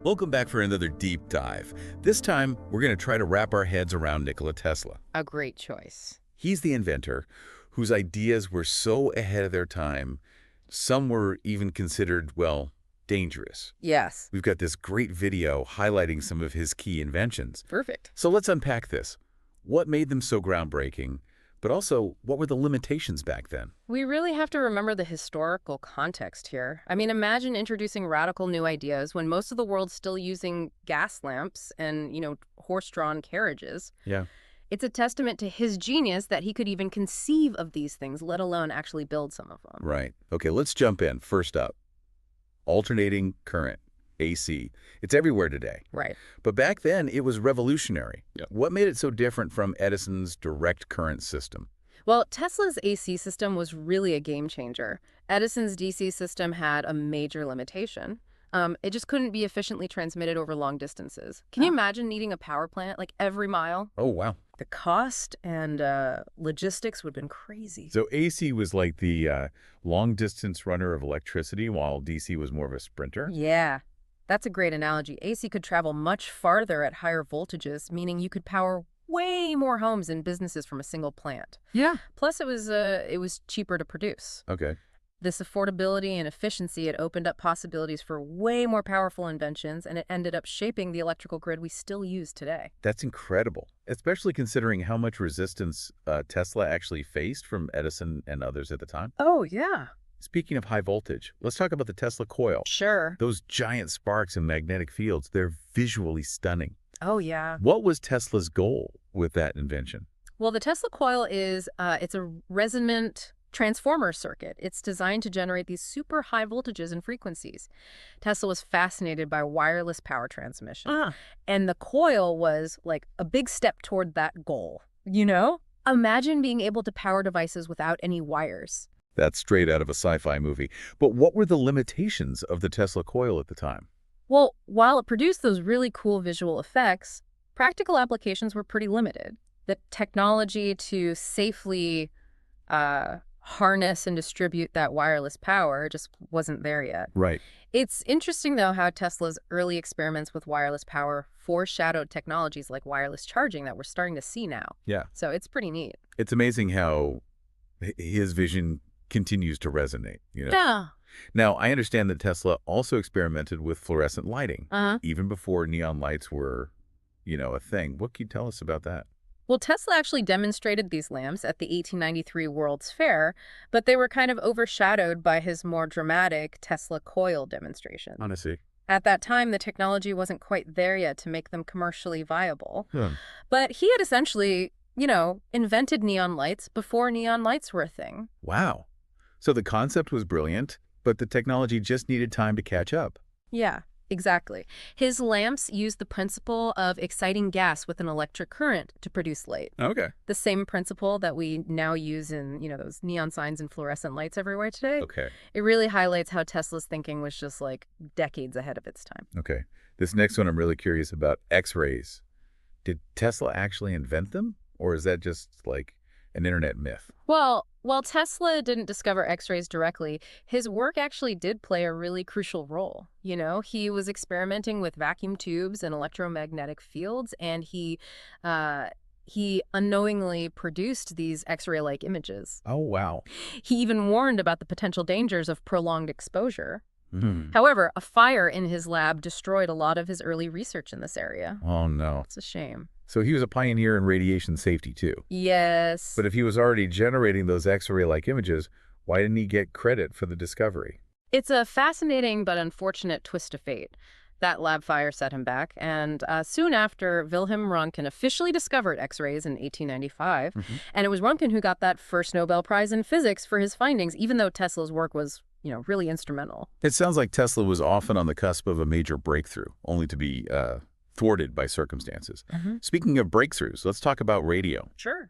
Welcome back for another deep dive. This time, we're going to try to wrap our heads around Nikola Tesla. A great choice. He's the inventor whose ideas were so ahead of their time, some were even considered, well, dangerous. Yes. We've got this great video highlighting some of his key inventions. Perfect. So let's unpack this. What made them so groundbreaking? But also, what were the limitations back then? We really have to remember the historical context here. I mean, imagine introducing radical new ideas when most of the world's still using gas lamps and, horse-drawn carriages. Yeah. It's a testament to his genius that he could even conceive of these things, let alone actually build some of them. Right. Okay, let's jump in. First up, alternating current, AC. It's everywhere today. Right. But back then, it was revolutionary. Yep. What made it so different from Edison's direct current system? Well, Tesla's AC system was really a game changer. Edison's DC system had a major limitation. It just couldn't be efficiently transmitted over long distances. Can you imagine needing a power plant like every mile? Oh, wow. The cost and logistics would have been crazy. So AC was like the long-distance runner of electricity, while DC was more of a sprinter? Yeah, that's a great analogy. AC could travel much farther at higher voltages, meaning you could power way more homes and businesses from a single plant. Yeah. Plus, it was cheaper to produce. Okay. This affordability and efficiency, it opened up possibilities for way more powerful inventions, and it ended up shaping the electrical grid we still use today. That's incredible, especially considering how much resistance Tesla actually faced from Edison and others at the time. Oh, yeah. Speaking of high voltage, let's talk about the Tesla coil. Sure. Those giant sparks and magnetic fields, they're visually stunning. Oh, yeah. What was Tesla's goal with that invention? Well, the Tesla coil is it's a resonant transformer circuit. It's designed to generate these super high voltages and frequencies. Tesla was fascinated by wireless power transmission. And the coil was like a big step toward that goal, Imagine being able to power devices without any wires. That's straight out of a sci-fi movie. But what were the limitations of the Tesla coil at the time? Well, while it produced those really cool visual effects, practical applications were pretty limited. The technology to safely harness and distribute that wireless power just wasn't there yet. Right. It's interesting, though, how Tesla's early experiments with wireless power foreshadowed technologies like wireless charging that we're starting to see now. Yeah. So it's pretty neat. It's amazing how his vision continues to resonate, Yeah. Now, I understand that Tesla also experimented with fluorescent lighting, Uh-huh. even before neon lights were, a thing. What can you tell us about that? Well, Tesla actually demonstrated these lamps at the 1893 World's Fair, but they were kind of overshadowed by his more dramatic Tesla coil demonstration. Honestly. At that time, the technology wasn't quite there yet to make them commercially viable. Huh. But he had essentially, invented neon lights before neon lights were a thing. Wow. So the concept was brilliant, but the technology just needed time to catch up. Yeah, exactly. His lamps used the principle of exciting gas with an electric current to produce light. Okay. The same principle that we now use in, those neon signs and fluorescent lights everywhere today. Okay. It really highlights how Tesla's thinking was just like decades ahead of its time. Okay. This next one I'm really curious about, X-rays. Did Tesla actually invent them? Or is that just like an internet myth? Well, while Tesla didn't discover X-rays directly, his work actually did play a really crucial role. He was experimenting with vacuum tubes and electromagnetic fields, and he unknowingly produced these X-ray-like images. Oh, wow. He even warned about the potential dangers of prolonged exposure. Hmm. However, a fire in his lab destroyed a lot of his early research in this area. Oh, no. It's a shame. So he was a pioneer in radiation safety, too. Yes. But if he was already generating those X-ray-like images, why didn't he get credit for the discovery? It's a fascinating but unfortunate twist of fate. That lab fire set him back, and soon after, Wilhelm Röntgen officially discovered X-rays in 1895, and it was Röntgen who got that first Nobel Prize in physics for his findings, even though Tesla's work was, really instrumental. It sounds like Tesla was often on the cusp of a major breakthrough, only to be thwarted by circumstances. Speaking of breakthroughs, let's talk about radio. Sure.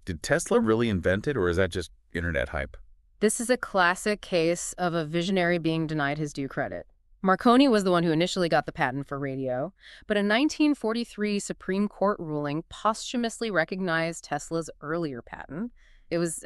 Did Tesla really invent it, or is that just internet hype? This is a classic case of a visionary being denied his due credit. Marconi was the one who initially got the patent for radio, but a 1943 Supreme Court ruling posthumously recognized Tesla's earlier patent. It was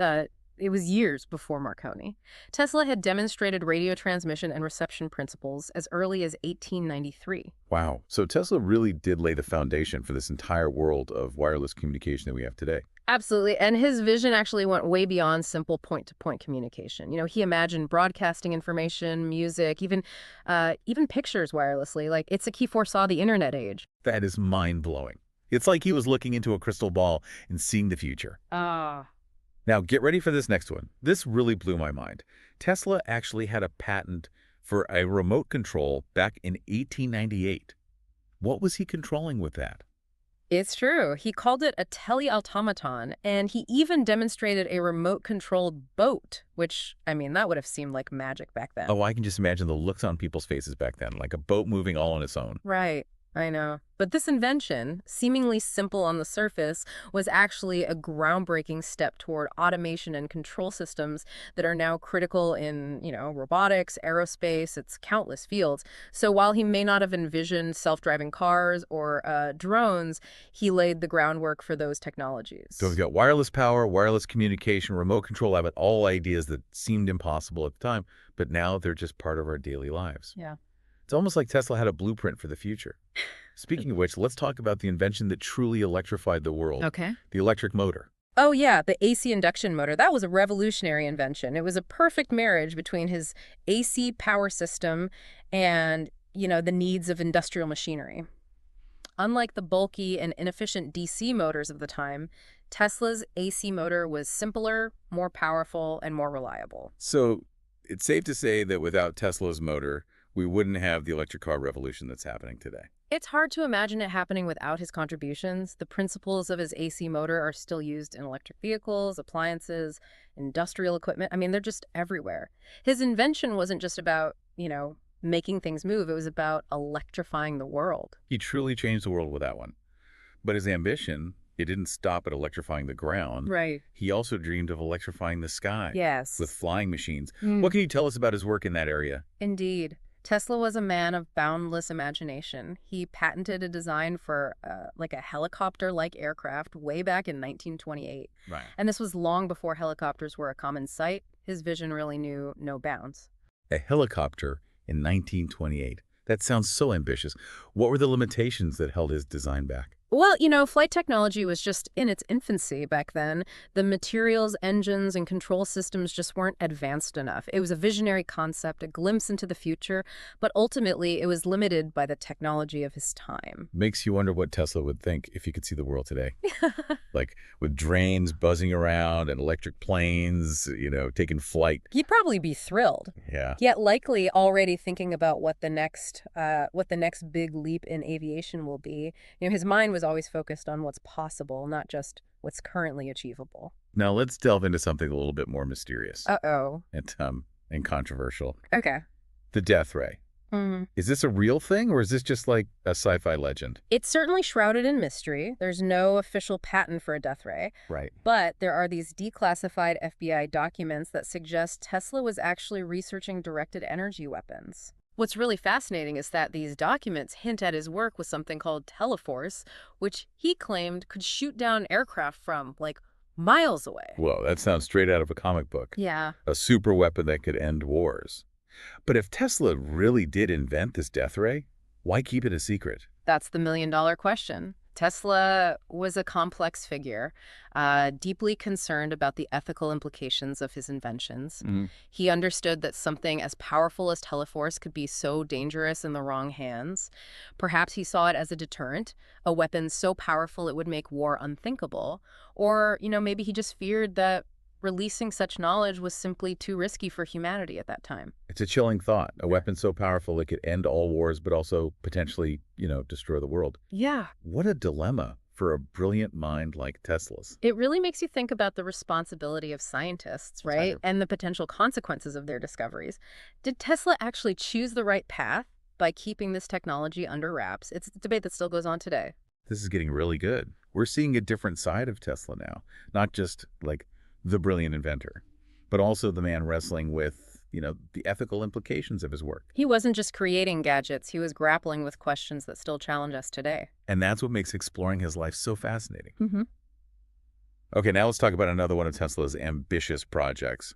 it was years before Marconi. Tesla had demonstrated radio transmission and reception principles as early as 1893. Wow. So Tesla really did lay the foundation for this entire world of wireless communication that we have today. Absolutely. And his vision actually went way beyond simple point-to-point communication. He imagined broadcasting information, music, even pictures wirelessly. Like, it's like he foresaw the internet age. That is mind-blowing. It's like he was looking into a crystal ball and seeing the future. Ah. Now, get ready for this next one. This really blew my mind. Tesla actually had a patent for a remote control back in 1898. What was he controlling with that? It's true. He called it a teleautomaton, and he even demonstrated a remote-controlled boat, which, I mean, that would have seemed like magic back then. Oh, I can just imagine the looks on people's faces back then, like a boat moving all on its own. Right. I know. But this invention, seemingly simple on the surface, was actually a groundbreaking step toward automation and control systems that are now critical in, robotics, aerospace, it's countless fields. So while he may not have envisioned self-driving cars or drones, he laid the groundwork for those technologies. So we've got wireless power, wireless communication, remote control, all ideas that seemed impossible at the time, but now they're just part of our daily lives. Yeah. It's almost like Tesla had a blueprint for the future. Speaking of which, let's talk about the invention that truly electrified the world. Okay. The electric motor. Oh, yeah, the AC induction motor. That was a revolutionary invention. It was a perfect marriage between his AC power system and, the needs of industrial machinery. Unlike the bulky and inefficient DC motors of the time, Tesla's AC motor was simpler, more powerful, and more reliable. So it's safe to say that without Tesla's motor, we wouldn't have the electric car revolution that's happening today. It's hard to imagine it happening without his contributions. The principles of his AC motor are still used in electric vehicles, appliances, industrial equipment. I mean, they're just everywhere. His invention wasn't just about, making things move. It was about electrifying the world. He truly changed the world with that one. But his ambition, it didn't stop at electrifying the ground. Right. He also dreamed of electrifying the sky. Yes. With flying machines. What can you tell us about his work in that area? Indeed. Tesla was a man of boundless imagination. He patented a design for a helicopter-like aircraft way back in 1928. Right. And this was long before helicopters were a common sight. His vision really knew no bounds. A helicopter in 1928. That sounds so ambitious. What were the limitations that held his design back? Well, flight technology was just in its infancy back then. The materials, engines, and control systems just weren't advanced enough. It was a visionary concept, a glimpse into the future, but ultimately it was limited by the technology of his time. Makes you wonder what Tesla would think if he could see the world today. Like with drains buzzing around and electric planes, taking flight. He'd probably be thrilled. Yeah. Yet likely already thinking about what the next big leap in aviation will be. His mind was always focused on what's possible, not just what's currently achievable. Now let's delve into something a little bit more mysterious. Uh-oh. And controversial. Okay. The death ray. Is this a real thing, or is this just like a sci-fi legend? It's certainly shrouded in mystery. There's no official patent for a death ray. Right. But there are these declassified FBI documents that suggest Tesla was actually researching directed energy weapons. What's really fascinating is that these documents hint at his work with something called teleforce, which he claimed could shoot down aircraft from, miles away. Whoa, that sounds straight out of a comic book. Yeah. A super weapon that could end wars. But if Tesla really did invent this death ray, why keep it a secret? That's the million-dollar question. Tesla was a complex figure, deeply concerned about the ethical implications of his inventions. He understood that something as powerful as teleforce could be so dangerous in the wrong hands. Perhaps he saw it as a deterrent, a weapon so powerful it would make war unthinkable. Or, maybe he just feared that releasing such knowledge was simply too risky for humanity at that time. It's a chilling thought. A weapon so powerful it could end all wars, but also potentially, destroy the world. Yeah. What a dilemma for a brilliant mind like Tesla's. It really makes you think about the responsibility of scientists, right? And the potential consequences of their discoveries. Did Tesla actually choose the right path by keeping this technology under wraps? It's a debate that still goes on today. This is getting really good. We're seeing a different side of Tesla now, not just the brilliant inventor, but also the man wrestling with, the ethical implications of his work. He wasn't just creating gadgets, he was grappling with questions that still challenge us today. And that's what makes exploring his life so fascinating. Okay, now let's talk about another one of Tesla's ambitious projects,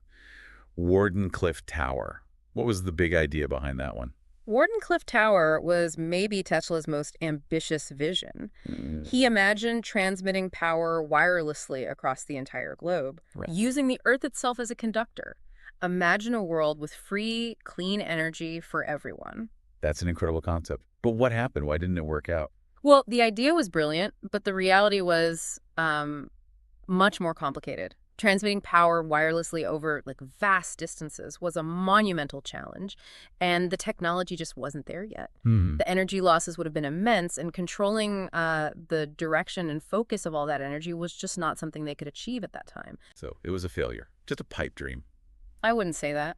Wardenclyffe Tower. What was the big idea behind that one? Wardenclyffe Tower was maybe Tesla's most ambitious vision. Mm, He imagined transmitting power wirelessly across the entire globe, right. using the Earth itself as a conductor. Imagine a world with free, clean energy for everyone. That's an incredible concept. But what happened? Why didn't it work out? Well, the idea was brilliant, but the reality was much more complicated. Transmitting power wirelessly over vast distances was a monumental challenge, and the technology just wasn't there yet. Hmm. The energy losses would have been immense, and controlling the direction and focus of all that energy was just not something they could achieve at that time. So it was a failure, just a pipe dream. I wouldn't say that.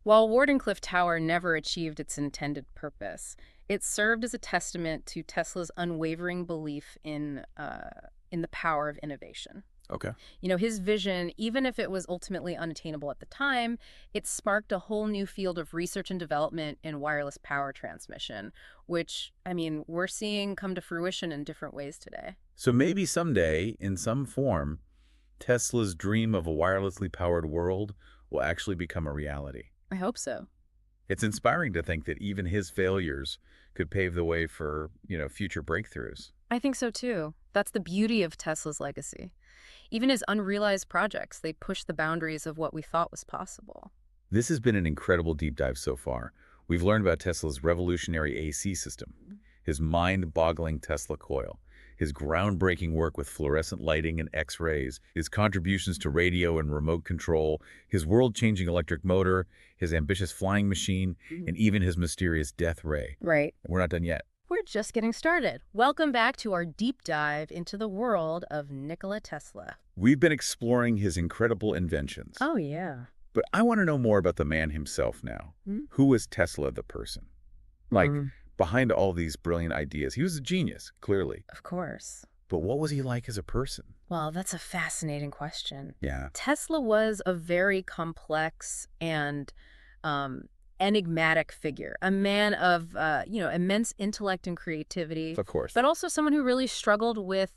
While Wardenclyffe Tower never achieved its intended purpose, it served as a testament to Tesla's unwavering belief in the power of innovation. Okay. His vision, even if it was ultimately unattainable at the time, it sparked a whole new field of research and development in wireless power transmission, which, we're seeing come to fruition in different ways today. So maybe someday, in some form, Tesla's dream of a wirelessly powered world will actually become a reality. I hope so. It's inspiring to think that even his failures could pave the way for, future breakthroughs. I think so too. That's the beauty of Tesla's legacy. Even his unrealized projects, they push the boundaries of what we thought was possible. This has been an incredible deep dive so far. We've learned about Tesla's revolutionary AC system, his mind-boggling Tesla coil, his groundbreaking work with fluorescent lighting and X-rays, his contributions to radio and remote control, his world-changing electric motor, his ambitious flying machine, and even his mysterious death ray. Right. We're not done yet. We're just getting started. Welcome back to our deep dive into the world of Nikola Tesla. We've been exploring his incredible inventions. Oh, yeah. But I want to know more about the man himself now. Who was Tesla the person? Behind all these brilliant ideas, he was a genius, clearly. Of course. But what was he like as a person? Well, that's a fascinating question. Yeah. Tesla was a very complex and enigmatic figure, a man of, immense intellect and creativity, Of course. but also someone who really struggled with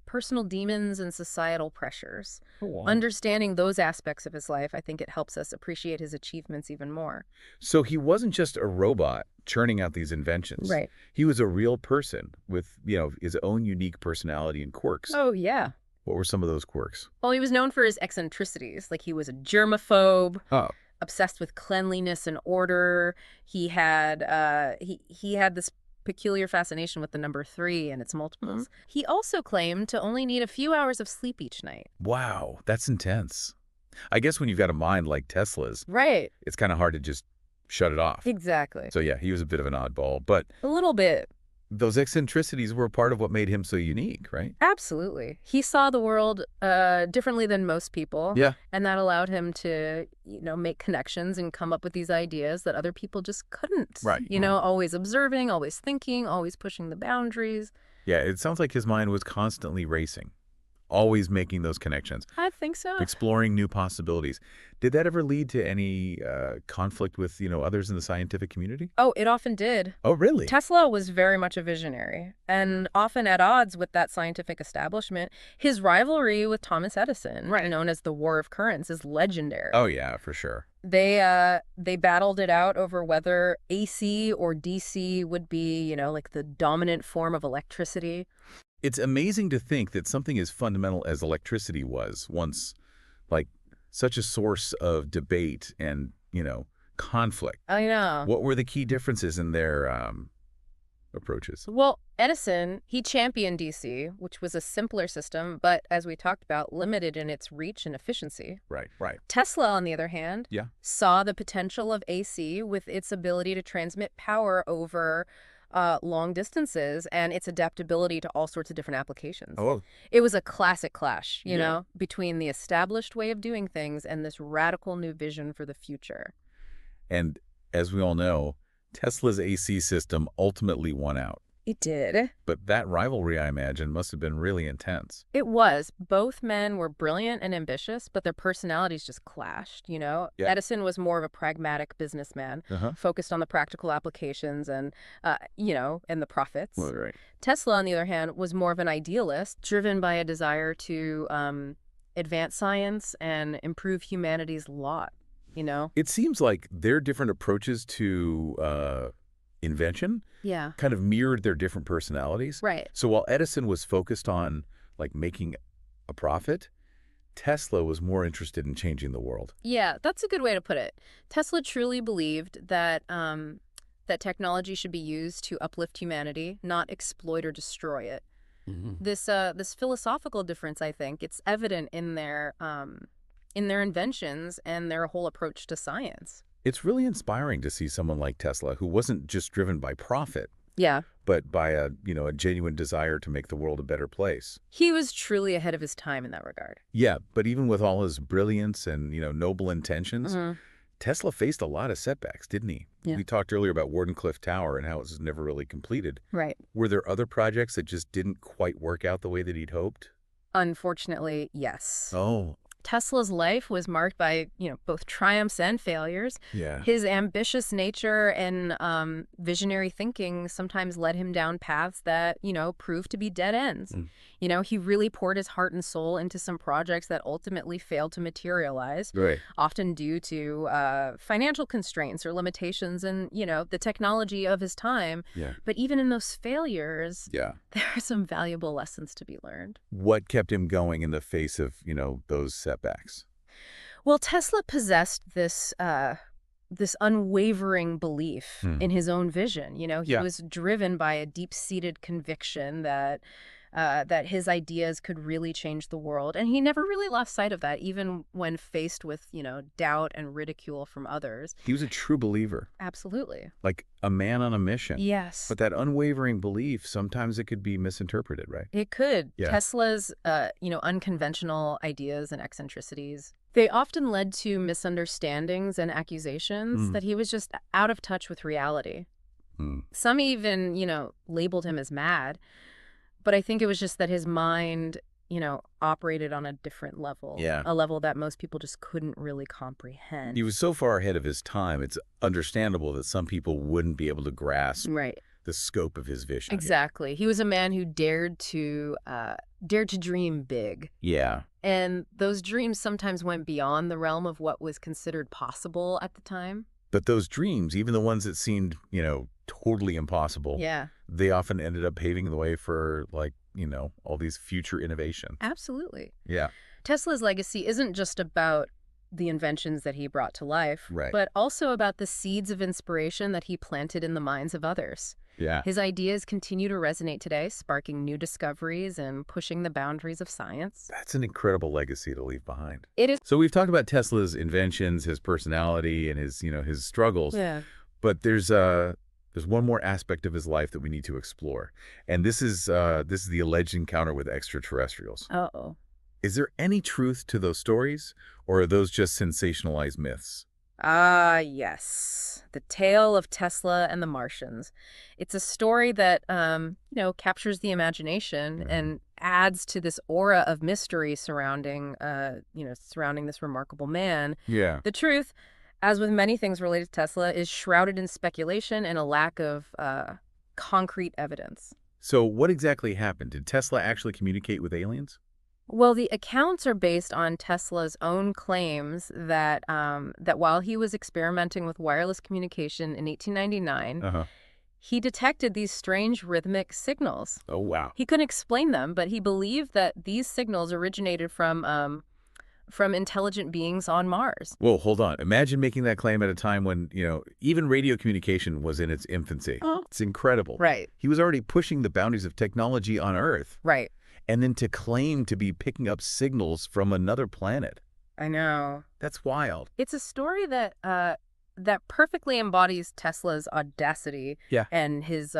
personal demons and societal pressures. Oh, wow. Understanding those aspects of his life, I think it helps us appreciate his achievements even more. So he wasn't just a robot churning out these inventions. Right. He was a real person with, his own unique personality and quirks. Oh, yeah. What were some of those quirks? Well, he was known for his eccentricities. He was a germaphobe. Oh. Obsessed with cleanliness and order. He had he had this peculiar fascination with the number 3 and its multiples. He also claimed to only need a few hours of sleep each night. Wow, that's intense. I guess when you've got a mind like Tesla's, Right. it's kind of hard to just shut it off. Exactly. So yeah, he was a bit of an oddball, but A little bit. those eccentricities were part of what made him so unique, right? Absolutely. He saw the world differently than most people. Yeah. And that allowed him to, make connections and come up with these ideas that other people just couldn't. Right. Always observing, always thinking, always pushing the boundaries. Yeah, it sounds like his mind was constantly racing, always making those connections, I think so. exploring new possibilities. Did that ever lead to any conflict with, others in the scientific community? Oh, it often did. Oh, really? Tesla was very much a visionary and often at odds with that scientific establishment. His rivalry with Thomas Edison, known as the War of Currents, is legendary. Oh, yeah, for sure. They battled it out over whether AC or DC would be, the dominant form of electricity. It's amazing to think that something as fundamental as electricity was once, such a source of debate and, conflict. I know. What were the key differences in their approaches? Well, Edison, he championed DC, which was a simpler system, but as we talked about, limited in its reach and efficiency. Right. Tesla, on the other hand, saw the potential of AC with its ability to transmit power over long distances and its adaptability to all sorts of different applications. Oh. It was a classic clash, between the established way of doing things and this radical new vision for the future. And as we all know, Tesla's AC system ultimately won out. It did. But that rivalry, I imagine, must have been really intense. It was. Both men were brilliant and ambitious, but their personalities just clashed, you know? Yeah. Edison was more of a pragmatic businessman, Uh-huh. focused on the practical applications and, and the profits. Well, right. Tesla, on the other hand, was more of an idealist, driven by a desire to advance science and improve humanity's lot, you know? It seems like their different approaches to invention Yeah. kind of mirrored their different personalities. Right. So while Edison was focused on like making a profit, Tesla was more interested in changing the world. Yeah, that's a good way to put it. Tesla truly believed that that technology should be used to uplift humanity, not exploit or destroy it. This philosophical difference, I think, it's evident in their inventions and their whole approach to science. It's really inspiring to see someone like Tesla who wasn't just driven by profit, Yeah. but by a genuine desire to make the world a better place. He was truly ahead of his time in that regard. Yeah, but even with all his brilliance and, noble intentions, Tesla faced a lot of setbacks, didn't he? Yeah. We talked earlier about Wardenclyffe Tower and how it was never really completed. Right. Were there other projects that just didn't quite work out the way that he'd hoped? Unfortunately, yes. Oh, Tesla's life was marked by, both triumphs and failures. yeah. His ambitious nature and visionary thinking sometimes led him down paths that, proved to be dead ends. He really poured his heart and soul into some projects that ultimately failed to materialize, Right. often due to financial constraints or limitations and, the technology of his time. Yeah. But even in those failures, Yeah. there are some valuable lessons to be learned. What kept him going in the face of, those setbacks? Well, Tesla possessed this unwavering belief in his own vision. He Yeah. was driven by a deep-seated conviction that his ideas could really change the world, and he never really lost sight of that, even when faced with doubt and ridicule from others. He was a true believer, Absolutely. like a man on a mission. Yes. But that unwavering belief, sometimes it could be misinterpreted, right? It could. Yeah. Tesla's, unconventional ideas and eccentricities, they often led to misunderstandings and accusations that he was just out of touch with reality. Some even, labeled him as mad. But I think it was just that his mind, operated on a different level. Yeah. A level that most people just couldn't really comprehend. He was so far ahead of his time, it's understandable that some people wouldn't be able to grasp Right. the scope of his vision. Exactly. He was a man who dared to dream big. Yeah. And those dreams sometimes went beyond the realm of what was considered possible at the time. But those dreams, even the ones that seemed, totally impossible, Yeah. they often ended up paving the way for, all these future innovations. Absolutely. Yeah. Tesla's legacy isn't just about the inventions that he brought to life, Right. but also about the seeds of inspiration that he planted in the minds of others. Yeah. His ideas continue to resonate today, sparking new discoveries and pushing the boundaries of science. That's an incredible legacy to leave behind. It is. So we've talked about Tesla's inventions, his personality, and his struggles. Yeah. But there's one more aspect of his life that we need to explore. And this is the alleged encounter with extraterrestrials. Uh-oh. Is there any truth to those stories, or are those just sensationalized myths? Ah, yes. The Tale of Tesla and the Martians. It's a story that, captures the imagination and adds to this aura of mystery surrounding this remarkable man. Yeah. The truth, as with many things related to Tesla, is shrouded in speculation and a lack of concrete evidence. So what exactly happened? Did Tesla actually communicate with aliens? Well, the accounts are based on Tesla's own claims that while he was experimenting with wireless communication in 1899, Uh-huh. he detected these strange rhythmic signals. Oh, wow. He couldn't explain them, but he believed that these signals originated from intelligent beings on Mars. Whoa, hold on. Imagine making that claim at a time when, even radio communication was in its infancy. Oh. It's incredible. Right. He was already pushing the boundaries of technology on Earth. Right. And then to claim to be picking up signals from another planet. I know. That's wild. It's a story that perfectly embodies Tesla's audacity and his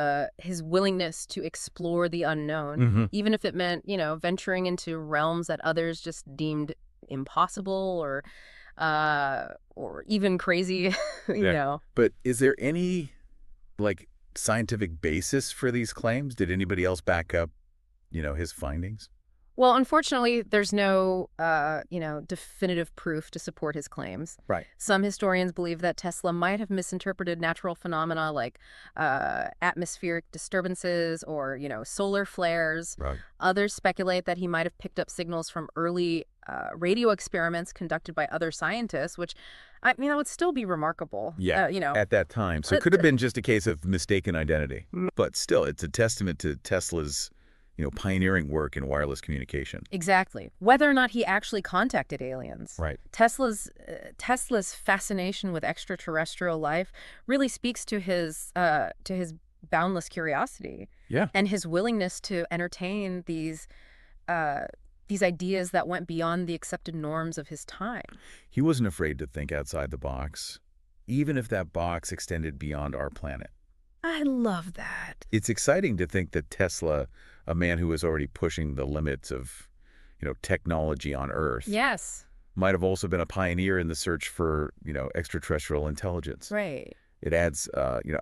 willingness to explore the unknown, even if it meant, venturing into realms that others just deemed impossible or even crazy, you know. But is there any scientific basis for these claims? Did anybody else back up, his findings? Well, unfortunately, there's no, definitive proof to support his claims. Right. Some historians believe that Tesla might have misinterpreted natural phenomena like atmospheric disturbances or, solar flares. Right. Others speculate that he might have picked up signals from early radio experiments conducted by other scientists, which, that would still be remarkable. Yeah, at that time. So it could have been just a case of mistaken identity. But still, it's a testament to Tesla's pioneering work in wireless communication. Exactly. Whether or not he actually contacted aliens. Right. Tesla's fascination with extraterrestrial life really speaks to his boundless curiosity. Yeah. And his willingness to entertain these ideas that went beyond the accepted norms of his time. He wasn't afraid to think outside the box, even if that box extended beyond our planet. I love that. It's exciting to think that Tesla, a man who was already pushing the limits of, technology on Earth, Yes. might have also been a pioneer in the search for, extraterrestrial intelligence. Right. It adds,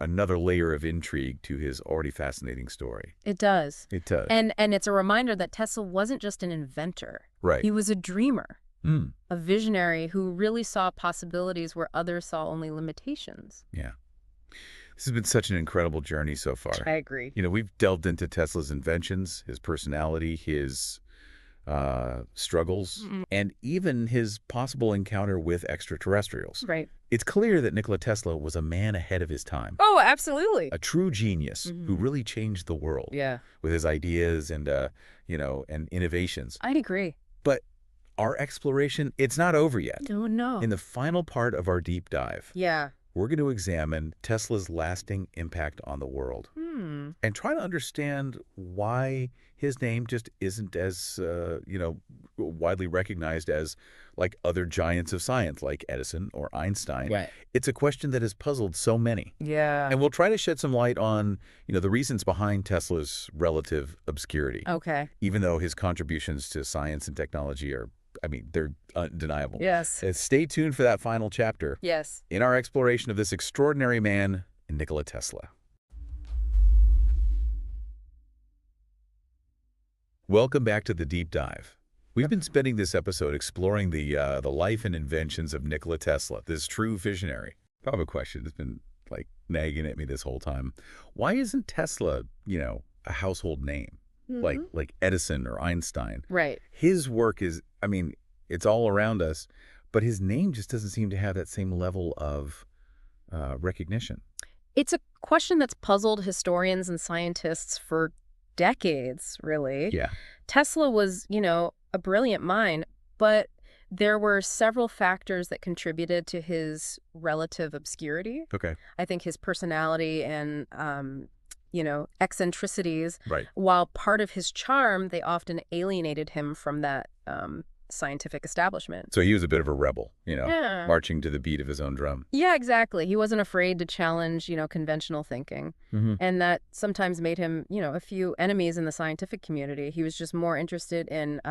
another layer of intrigue to his already fascinating story. It does. It does. And it's a reminder that Tesla wasn't just an inventor. Right. He was a dreamer, Mm. a visionary who really saw possibilities where others saw only limitations. Yeah. This has been such an incredible journey so far. I agree. We've delved into Tesla's inventions, his personality, his struggles, and even his possible encounter with extraterrestrials. Right. It's clear that Nikola Tesla was a man ahead of his time, Oh, absolutely. a true genius who really changed the world Yeah, with his ideas and, and innovations. I'd agree. But our exploration, it's not over yet. Oh, no. In the final part of our deep dive, Yeah. we're going to examine Tesla's lasting impact on the world and try to understand why his name just isn't as, widely recognized as like other giants of science like Edison or Einstein. Right. It's a question that has puzzled so many. Yeah. And we'll try to shed some light on, the reasons behind Tesla's relative obscurity, Okay. even though his contributions to science and technology are, they're undeniable. Yes. Stay tuned for that final chapter Yes. in our exploration of this extraordinary man, Nikola Tesla. Welcome back to the Deep Dive. We've been spending this episode exploring the life and inventions of Nikola Tesla, this true visionary. I have a question that's been nagging at me this whole time. Why isn't Tesla, a household name like Edison or Einstein? Right. His work is, it's all around us, but his name just doesn't seem to have that same level of recognition. It's a question that's puzzled historians and scientists for decades, really. Yeah. Tesla was, a brilliant mind, but there were several factors that contributed to his relative obscurity. Okay. I think his personality and, eccentricities, Right. while part of his charm, they often alienated him from that scientific establishment. So he was a bit of a rebel, Yeah. marching to the beat of his own drum. Yeah, exactly. He wasn't afraid to challenge, conventional thinking. And that sometimes made him, a few enemies in the scientific community. He was just more interested in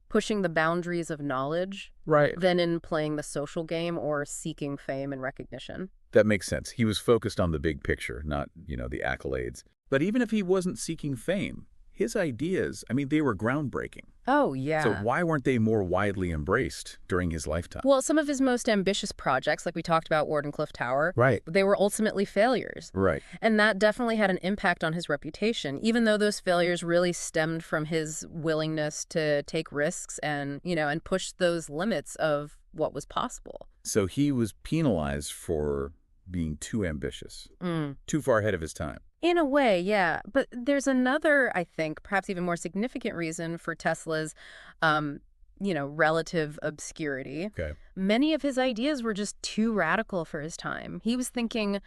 pushing the boundaries of knowledge Right. than in playing the social game or seeking fame and recognition. That makes sense. He was focused on the big picture, not, the accolades. But even if he wasn't seeking fame, his ideas, they were groundbreaking. Oh, yeah. So why weren't they more widely embraced during his lifetime? Well, some of his most ambitious projects, like we talked about Wardenclyffe Tower, Right. they were ultimately failures. Right. And that definitely had an impact on his reputation, even though those failures really stemmed from his willingness to take risks and, and push those limits of what was possible. So he was penalized for being too ambitious, too far ahead of his time. In a way, yeah. But there's another, I think, perhaps even more significant reason for Tesla's, relative obscurity. Okay. Many of his ideas were just too radical for his time. He was thinking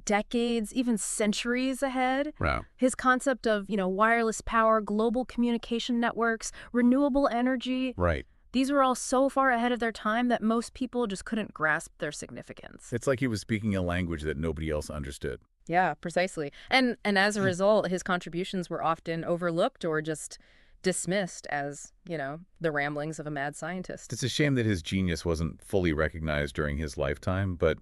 decades, even centuries ahead. Wow. His concept of, wireless power, global communication networks, renewable energy. Right. These were all so far ahead of their time that most people just couldn't grasp their significance. It's like he was speaking a language that nobody else understood. Yeah, precisely. And as a result, his contributions were often overlooked or just dismissed as, the ramblings of a mad scientist. It's a shame that his genius wasn't fully recognized during his lifetime, but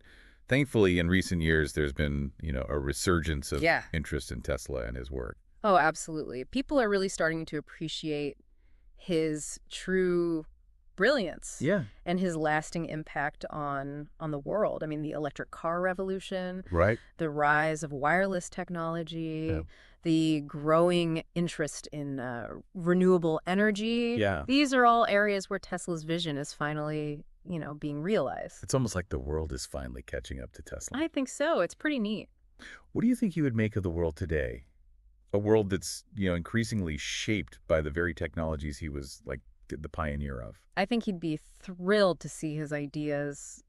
Thankfully, in recent years, there's been, a resurgence of Yeah. interest in Tesla and his work. Oh, absolutely. People are really starting to appreciate his true brilliance Yeah. and his lasting impact on the world. I mean, the electric car revolution, Right. the rise of wireless Yeah. technology, the growing interest in renewable energy. Yeah. These are all areas where Tesla's vision is finally, being realized. It's almost like the world is finally catching up to Tesla. I think so. It's pretty neat. What do you think you would make of the world today? A world that's, increasingly shaped by the very technologies he was like the pioneer of. I think he'd be thrilled to see his ideas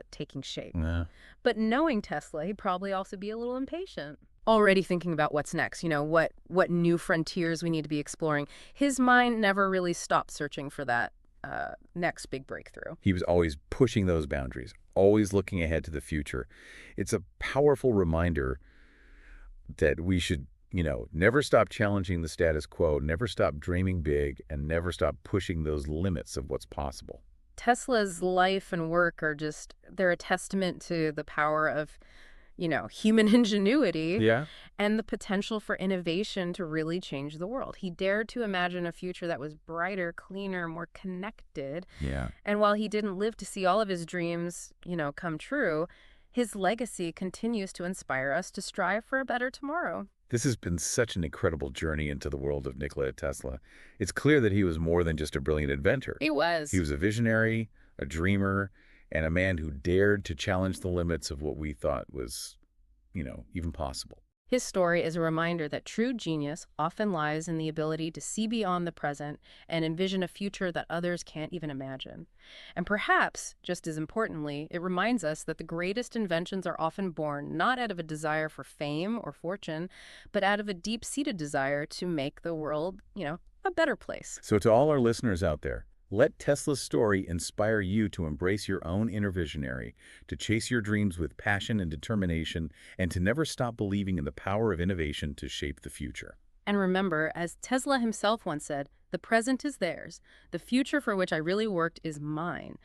taking shape. Yeah. But knowing Tesla, he'd probably also be a little impatient. Already thinking about what's next, what new frontiers we need to be exploring. His mind never really stopped searching for that next big breakthrough. He was always pushing those boundaries, always looking ahead to the future. It's a powerful reminder that we should, never stop challenging the status quo, never stop dreaming big, and never stop pushing those limits of what's possible. Tesla's life and work they're a testament to the power of, human ingenuity Yeah. and the potential for innovation to really change the world. He dared to imagine a future that was brighter, cleaner, more connected. Yeah. And while he didn't live to see all of his dreams, come true, his legacy continues to inspire us to strive for a better tomorrow. This has been such an incredible journey into the world of Nikola Tesla. It's clear that he was more than just a brilliant inventor. He was. He was a visionary, a dreamer, and a man who dared to challenge the limits of what we thought was, even possible. His story is a reminder that true genius often lies in the ability to see beyond the present and envision a future that others can't even imagine. And perhaps, just as importantly, it reminds us that the greatest inventions are often born not out of a desire for fame or fortune, but out of a deep-seated desire to make the world, a better place. So to all our listeners out there, let Tesla's story inspire you to embrace your own inner visionary, to chase your dreams with passion and determination, and to never stop believing in the power of innovation to shape the future. And remember, as Tesla himself once said, the present is theirs. The future for which I really worked is mine.